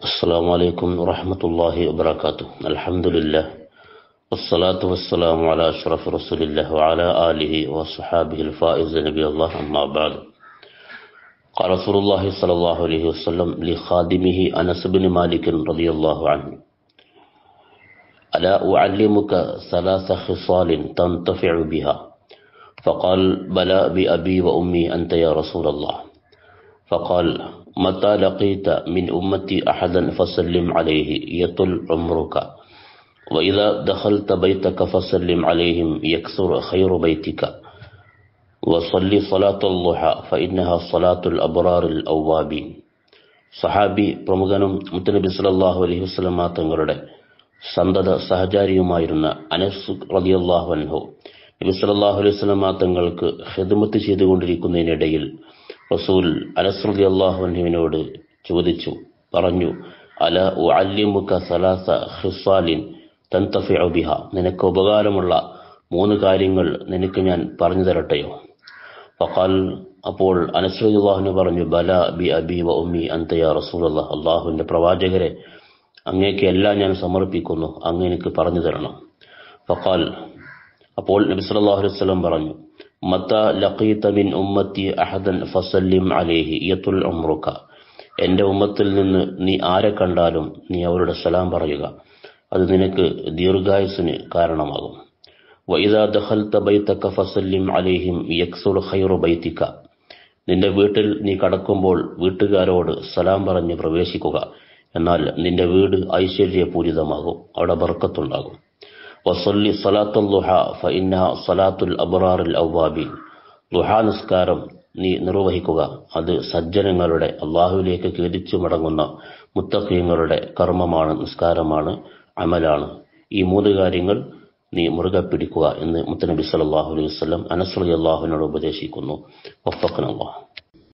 السلام عليكم ورحمة الله وبركاته. الحمد لله والصلاة والسلام على أشرف رسول الله وعلى آله وصحابه الفائز نبي الله، أما بعد. قال رسول الله صلى الله عليه وسلم لخادمه أنس بن مالك رضي الله عنه: ألا أعلمك ثلاث خصال تنتفع بها؟ فقال: بلى بأبي وأمي أنت يا رسول الله. فقال: متى لقيت من أمتي أحدا فسلم عليه يطل عمرك، وإذا دخلت بيتك فسلم عليهم يكثر خير بيتك، وصلي صلاة الضحى فإنها صلاة الأبرار الأوابين. സഹാബി പ്രമുഖനും മുത്തനബി സല്ലല്ലാഹു അലൈഹി വസല്ലമ തങ്ങളുടെ സന്തത സഹചാരിയുമായിരുന്ന അനസ് റളിയല്ലാഹു അൻഹു നബി സല്ലല്ലാഹു അലൈഹി വസല്ലമ തങ്ങൾക്ക് ഖിദ്മത്ത് ചെയ്തുകൊണ്ടിരിക്കുന്നതിനിടയിൽ റസൂൽ അനസ് റളിയല്ലാഹു അൻഹുവിനോട് ചോദിച്ചു, പറഞ്ഞു: അല ഉഅല്ലിമുക സലാസ ഖിസാലിൻ തൻതഫിഉ ബിഹാ, നിനക്ക് ഉപകാരമുള്ള 3 കാര്യങ്ങൾ നിനക്ക് ഞാൻ പറഞ്ഞു തരട്ടെയോ? ഫഖാൽ, അപ്പോൾ അനസ് റളിയല്ലാഹു അൻഹു പറഞ്ഞു: ബല ബി അബി വ ഉമ്മി അൻത യാ റസൂലല്ലാഹ്, അല്ലാഹുവിന്റെ പ്രവാചകരെ, അങ്ങേക്ക് എല്ലാം ഞാൻ സമർപ്പിക്കുന്നു, അങ്ങ് എനിക്ക് പറഞ്ഞു തരണം. ഫഖാൽ, അപ്പോൾ നബി സല്ലല്ലാഹു അലൈഹി വസല്ലം പറഞ്ഞു: മത ലഖീത മിൻ ഉമ്മത്തി അഹദൻ ഫസല്ലിം അലൈഹി യതുൽ ഉംറുക, എന്റെ ഉമ്മത്തിൽ നിന്ന് നീ ആരെ കണ്ടാലും നീ അവരുടെ സലാം പറയുക, അത് നിനക്ക് ദീർഘായുസ്സിന് കാരണമാകും. വഇദാ ദഖൽത ബൈതക ഫസല്ലിം അലൈഹിം യക്സുർ ഖൈറു ബൈതിക, നിന്റെ വീട്ടിൽ നീ കടക്കുമ്പോൾ വീട്ടുകാരോട് സലാം പറഞ്ഞ് പ്രവേശിക്കുക, എന്നാൽ നിന്റെ വീട് ഐശ്വര്യപൂരിതമാകും, അവിടെ ബർക്കത്തുണ്ടാകും. വസല്ലി സലാത്തുൽ ദുഹാ ഫഇന്നഹാ സലാത്തുൽ അബ്റാറിൽ അവ്വാബീൻ, ദുഹാ നിസ്കാരം നീ നിർവഹിക്കുക, അത് സജ്ജനങ്ങളുടെ, അല്ലാഹുവിലേക്ക് ഖേദിച്ചു മടങ്ങുന്ന മുത്തഖീങ്ങളുടെ കർമ്മമാണ്, നിസ്കാരമാണ്, അമലാണ്. ഈ 3 കാര്യങ്ങൾ നീ മുറുകെ പിടിക്കുക എന്ന് മുത്തനബി സല്ലല്ലാഹു അലൈഹി വസല്ലം അനസ് റളിയല്ലാഹു അൻഹുവിനോട് ഉപദേശിക്കുന്നു. വഫഖനല്ലാഹ്.